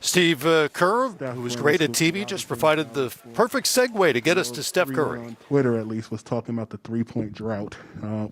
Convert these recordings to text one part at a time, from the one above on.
Steve Kerr, who was great at TV, just provided the perfect segue to get us to Steph Curry. On Twitter, at least, was talking about the three-point drought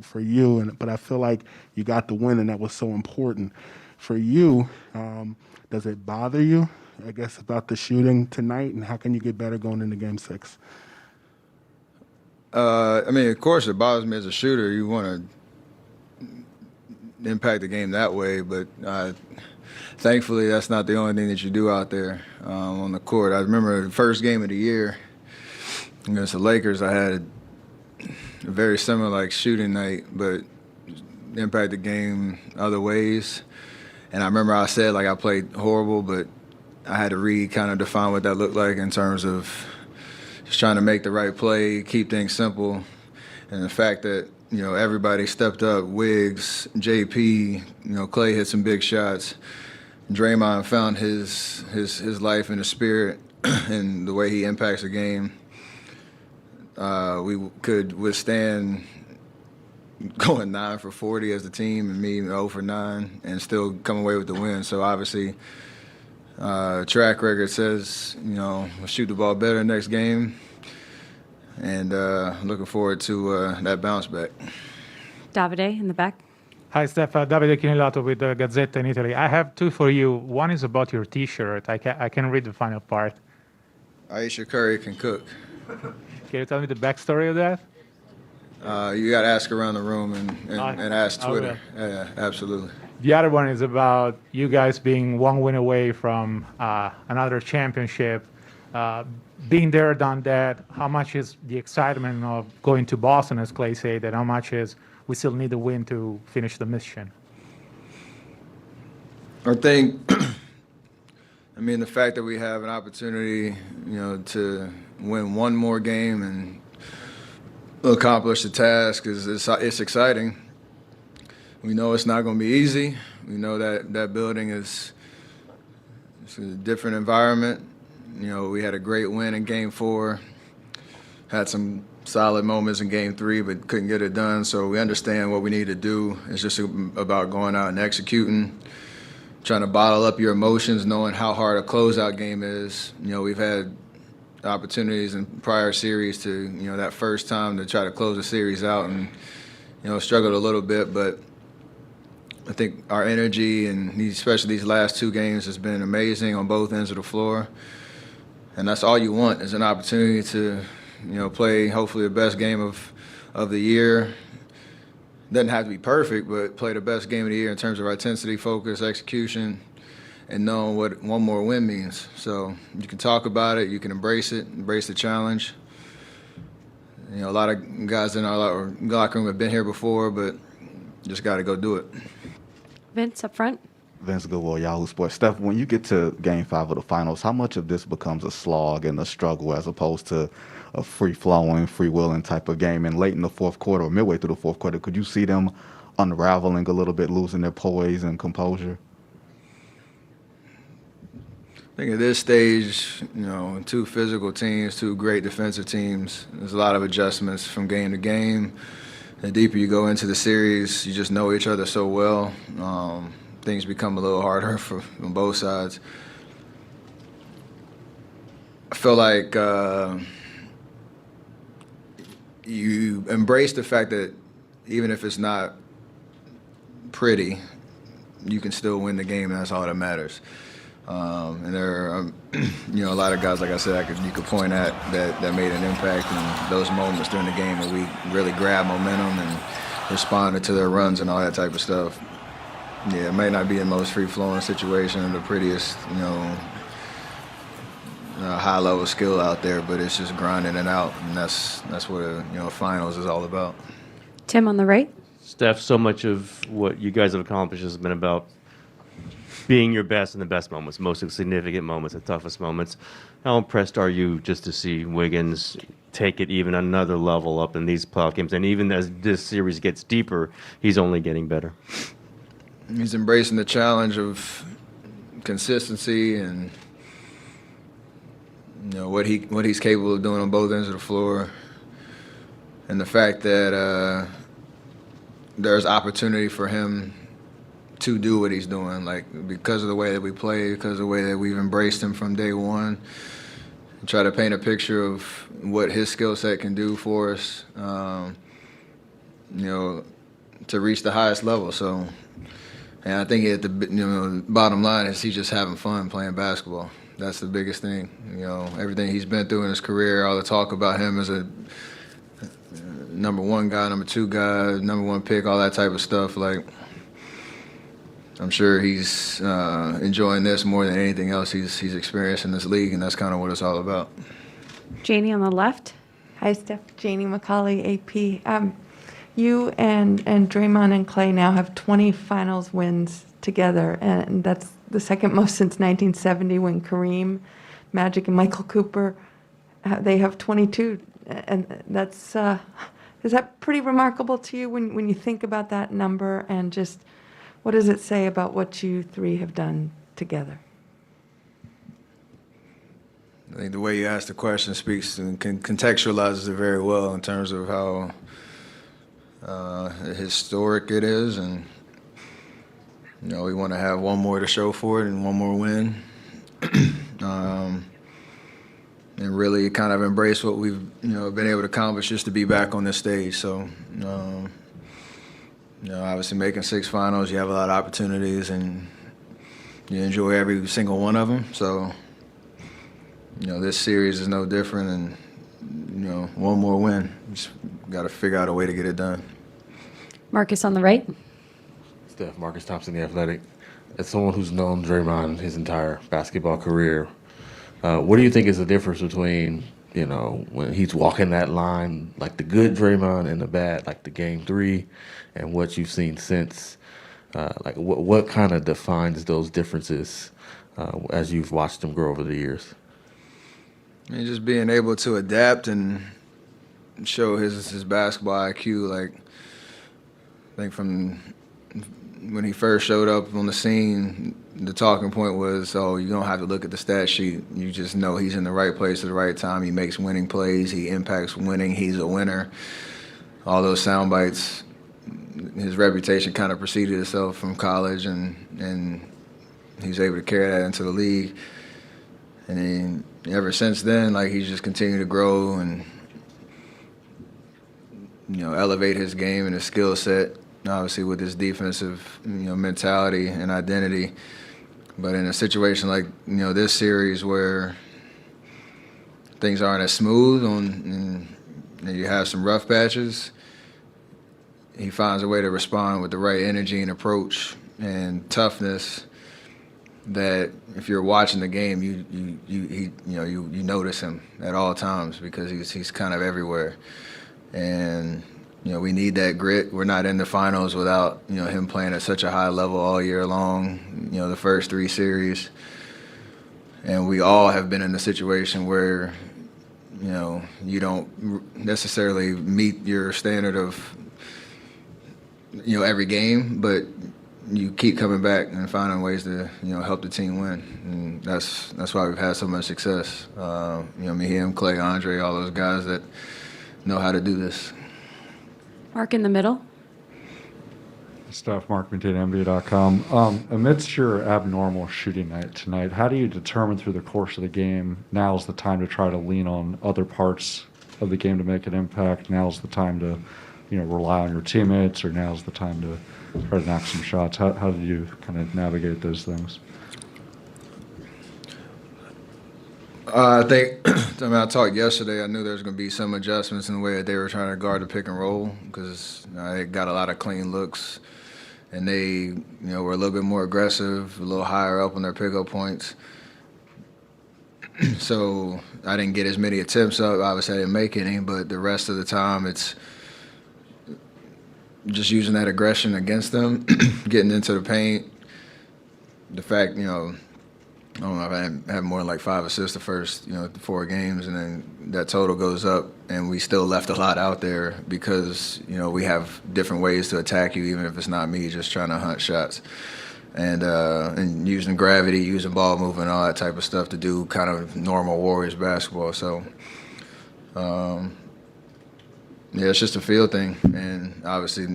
for you, but I feel like you got the win, and that was so important for you. Does it bother you, I guess, about the shooting tonight, and how can you get better going into Game 6? I mean, of course, it bothers me as a shooter. You want to impact the game that way, but thankfully, that's not the only thing that you do out there on the court. I remember the first game of the year against the Lakers, I had a very similar shooting night, but impact the game other ways. And I remember I said I played horrible, but I had to kind of define what that looked like in terms of just trying to make the right play, keep things simple, and the fact that everybody stepped up. Wiggs, JP, Clay hit some big shots. Draymond found his life and his spirit and the way he impacts the game. We could withstand going 9 for 40 as the team and me 0 for 9 and still come away with the win. So obviously, track record says we'll shoot the ball better next game, and looking forward to that bounce back. Davide in the back. Hi, Steph. Davide Chinilato with the Gazzetta in Italy. I have two for you. One is about your T-shirt. I can read the final part. Aisha Curry can cook. Can you tell me the backstory of that? You got to ask around the room and ask Twitter. Yeah, absolutely. The other one is about you guys being one win away from another championship. Being there, done that, how much is the excitement of going to Boston, as Clay said, and how much is we still need a win to finish the mission? I think, the fact that we have an opportunity, to win one more game and accomplish the task it's exciting. We know it's not going to be easy. We know that building it's a different environment. We had a great win in Game 4, had some solid moments in Game 3, but couldn't get it done. So we understand what we need to do. It's just about going out and executing, trying to bottle up your emotions, knowing how hard a closeout game is. We've had opportunities in prior series to, that first time to try to close the series out and, struggled a little bit, but I think our energy and especially these last two games has been amazing on both ends of the floor. And that's all you want is an opportunity to, play hopefully the best game of the year. Doesn't have to be perfect, but play the best game of the year in terms of our intensity, focus, execution, and knowing what one more win means. So you can talk about it, you can embrace it, embrace the challenge. A lot of guys in our locker room have been here before, but just got to go do it. Vince up front. Vince Goodwill, Yahoo Sports. Steph, when you get to Game 5 of the finals, how much of this becomes a slog and a struggle as opposed to a free-flowing, free-willing type of game? And late in the fourth quarter or midway through the fourth quarter, could you see them unraveling a little bit, losing their poise and composure? I think at this stage, two physical teams, two great defensive teams, there's a lot of adjustments from game to game. The deeper you go into the series, you just know each other so well. Things become a little harder on both sides. I feel like you embrace the fact that even if it's not pretty, you can still win the game, and that's all that matters. And there are, a lot of guys, like I said, you could point at that made an impact in those moments during the game where we really grabbed momentum and responded to their runs and all that type of stuff. Yeah, it may not be the most free-flowing situation or the prettiest, high-level skill out there, but it's just grinding it out, and that's what finals is all about. Tim on the right. Steph, so much of what you guys have accomplished has been about being your best in the best moments, most significant moments, the toughest moments. How impressed are you just to see Wiggins take it even another level up in these playoff games? And even as this series gets deeper, he's only getting better. He's embracing the challenge of consistency and what he's capable of doing on both ends of the floor, and the fact that there's opportunity for him to do what he's doing, like because of the way that we play, because of the way that we've embraced him from day one. Try to paint a picture of what his skill set can do for us, to reach the highest level. So, and I think at the bottom line is he's just having fun playing basketball. That's the biggest thing. Everything he's been through in his career, all the talk about him as a number one guy, number two guy, number one pick, all that type of stuff. Like, I'm sure he's enjoying this more than anything else he's experienced in this league, and that's kind of what it's all about. Janie on the left. Hi, Steph. Janie McCauley, AP. You and Draymond and Clay now have 20 finals wins together, and that's the second most since 1970 when Kareem, Magic, and Michael Cooper, they have 22. And that's, is that pretty remarkable to you when you think about that number, and just what does it say about what you three have done together? I think the way you ask the question speaks and contextualizes it very well in terms of how historic it is, and we want to have one more to show for it and one more win, and really kind of embrace what we've been able to accomplish just to be back on this stage. So obviously making 6 finals, you have a lot of opportunities, and you enjoy every single one of them. So this series is no different, and one more win. Just got to figure out a way to get it done. Marcus on the right. Steph, Marcus Thompson, The Athletic. As someone who's known Draymond his entire basketball career, what do you think is the difference between, when he's walking that line, like the good Draymond, and the bad, like the Game 3, and what you've seen since? Like what kind of defines those differences as you've watched him grow over the years? I mean, just being able to adapt and show his basketball IQ. Like, I think from when he first showed up on the scene, the talking point was, oh, you don't have to look at the stat sheet. You just know he's in the right place at the right time. He makes winning plays. He impacts winning. He's a winner. All those sound bites, his reputation kind of preceded itself from college, and he's able to carry that into the league. And then ever since then, like, he's just continued to grow and, elevate his game and his skill set, obviously with his defensive, mentality and identity. But in a situation like, this series where things aren't as smooth and you have some rough patches, he finds a way to respond with the right energy and approach and toughness that if you're watching the game, you notice him at all times because he's kind of everywhere. And we need that grit. We're not in the finals without him playing at such a high level all year long. The first 3 series, and we all have been in a situation where you don't necessarily meet your standard of every game, but you keep coming back and finding ways to help the team win, and that's why we've had so much success. Me, him, Clay, Andre, all those guys that know how to do this. Mark in the middle. Steph, Mark McDade, NBA.com. Amidst your abnormal shooting night tonight, how do you determine through the course of the game, now's the time to try to lean on other parts of the game to make an impact? Now's the time to, rely on your teammates, or now's the time to try to knock some shots? How do you kind of navigate those things? I think, I talked yesterday, I knew there was going to be some adjustments in the way that they were trying to guard the pick and roll because they got a lot of clean looks, and they were a little bit more aggressive, a little higher up on their pickup points. So I didn't get as many attempts up. Obviously, I didn't make any, but the rest of the time it's just using that aggression against them, getting into the paint. The fact, I don't know if I had more than like 5 assists the first, 4 games, and then that total goes up, and we still left a lot out there because, we have different ways to attack you, even if it's not me just trying to hunt shots. And using gravity, using ball movement, all that type of stuff to do kind of normal Warriors basketball. So Yeah, it's just a feel thing, and obviously,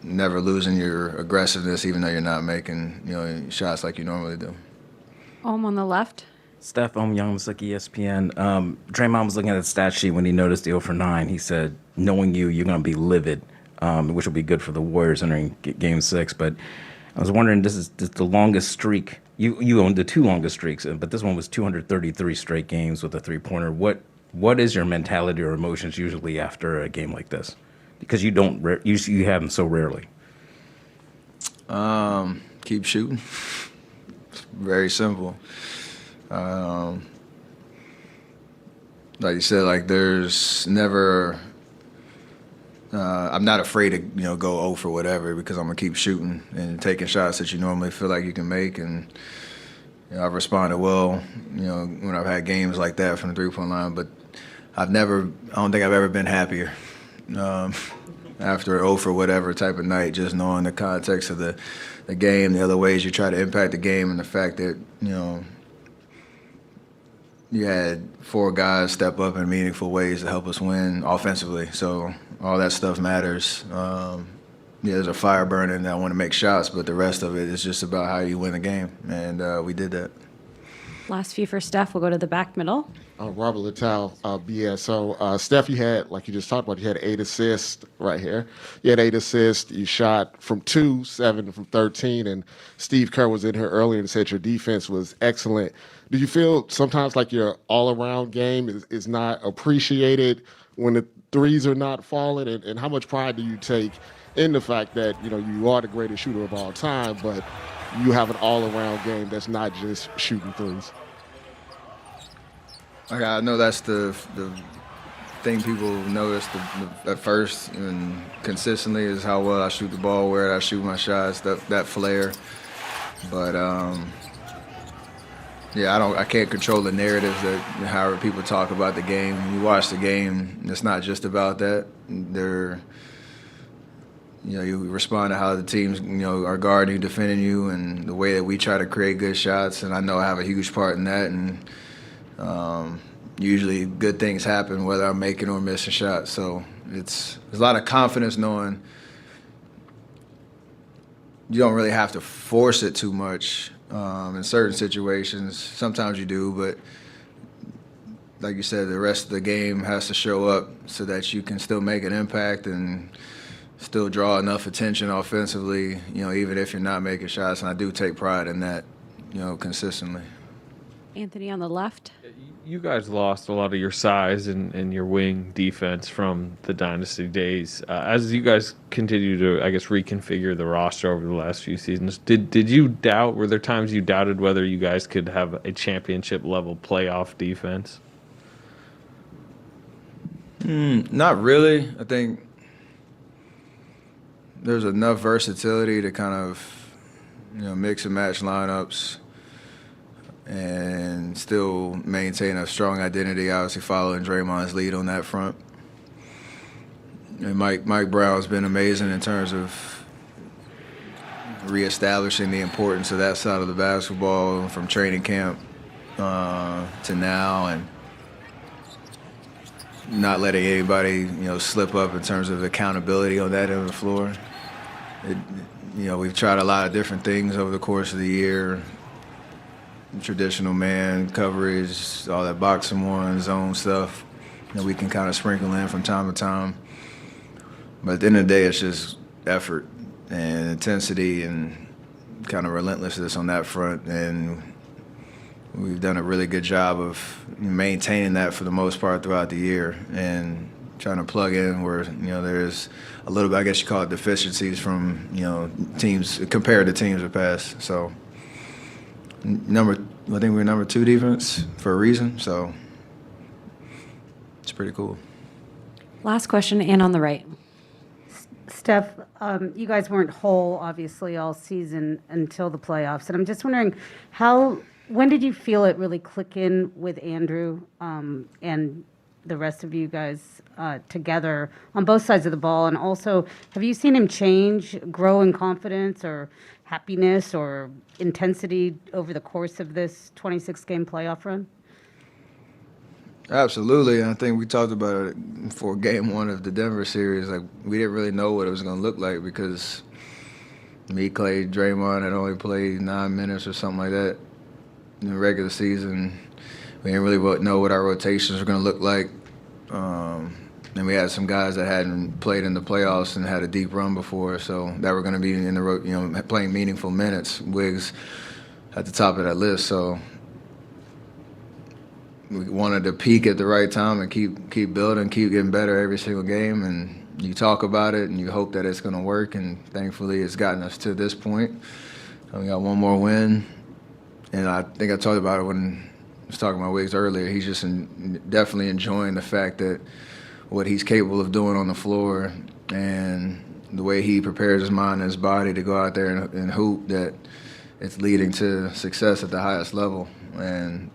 never losing your aggressiveness, even though you're not making, shots like you normally do. Ohm on the left. Steph, Young Masuki, ESPN. Draymond was looking at the stat sheet when he noticed the 0 for 9. He said, knowing you're going to be livid, which will be good for the Warriors entering Game 6. But I was wondering, this is the longest streak. You owned the 2 longest streaks, but this one was 233 straight games with a three-pointer. What is your mentality or emotions usually after a game like this? Because you have them so rarely. Keep shooting. It's very simple. Like you said, like there's never. I'm not afraid to go 0 for whatever because I'm gonna keep shooting and taking shots that you normally feel like you can make, and I've responded well. When I've had games like that from the 3-point line, but I don't think I've ever been happier after a 0 for whatever type of night. Just knowing the context of the game, the other ways you try to impact the game, and the fact that you had 4 guys step up in meaningful ways to help us win offensively. So all that stuff matters. There's a fire burning that I want to make shots, but the rest of it is just about how you win the game, and we did that. Last few for Steph. We'll go to the back middle. Robert Littell, BS. So, Steph, you had, like you just talked about, you had 8 assists right here. You had 8 assists. You shot from 2, 7 from 13, and Steve Kerr was in here earlier and said your defense was excellent. Do you feel sometimes like your all-around game is not appreciated when the threes are not falling? And how much pride do you take in the fact that, you are the greatest shooter of all time, but you have an all-around game that's not just shooting threes? I know that's the thing people notice at first and consistently is how well I shoot the ball, where I shoot my shots, that flair. But I can't control the narratives that however people talk about the game. When you watch the game, it's not just about that. You respond to how the teams, are guarding you, defending you, and the way that we try to create good shots. And I know I have a huge part in that. And usually good things happen whether I'm making or missing shots. So there's a lot of confidence knowing you don't really have to force it too much in certain situations. Sometimes you do, but like you said, the rest of the game has to show up so that you can still make an impact and still draw enough attention offensively, even if you're not making shots. And I do take pride in that, consistently. Anthony on the left. You guys lost a lot of your size and your wing defense from the dynasty days. As you guys continue to, I guess, reconfigure the roster over the last few seasons, did you doubt? Were there times you doubted whether you guys could have a championship level playoff defense? Not really. I think there's enough versatility to kind of, mix and match lineups and still maintain a strong identity, obviously following Draymond's lead on that front. And Mike Brown's been amazing in terms of reestablishing the importance of that side of the basketball from training camp to now, and not letting anybody, slip up in terms of accountability on that end of the floor. We've tried a lot of different things over the course of the year. Traditional man coverage, all that boxing one, zone stuff that we can kind of sprinkle in from time to time. But at the end of the day, it's just effort and intensity and kind of relentlessness on that front. And we've done a really good job of maintaining that for the most part throughout the year and trying to plug in where, there's a little bit, I guess you call it deficiencies from, teams compared to teams of past. So I think we're number 2 defense for a reason, so it's pretty cool. Last question, and on the right. Steph, you guys weren't whole, obviously, all season until the playoffs. And I'm just wondering, when did you feel it really click in with Andrew and the rest of you guys together on both sides of the ball? And also, have you seen him change, grow in confidence or happiness or intensity over the course of this 26-game playoff run? Absolutely. And I think we talked about it for game one of the Denver series. Like, we didn't really know what it was going to look like because me, Clay, Draymond had only played 9 minutes or something like that in the regular season. We didn't really know what our rotations were going to look like. And we had some guys that hadn't played in the playoffs and had a deep run before, so that were going to be in the playing meaningful minutes. Wiggs at the top of that list, so we wanted to peak at the right time and keep building, keep getting better every single game. And you talk about it and you hope that it's going to work. And thankfully, it's gotten us to this point. And we got one more win. And I think I talked about it when I was talking about Wiggs earlier. He's just definitely enjoying the fact that what he's capable of doing on the floor and the way he prepares his mind and his body to go out there and hoop, that it's leading to success at the highest level. And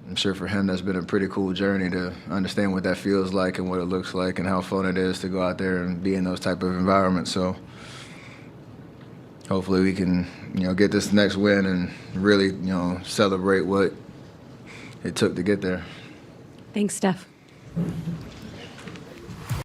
I'm sure for him that's been a pretty cool journey to understand what that feels like and what it looks like and how fun it is to go out there and be in those type of environments. So hopefully we can, get this next win and really, celebrate what it took to get there. Thanks, Steph.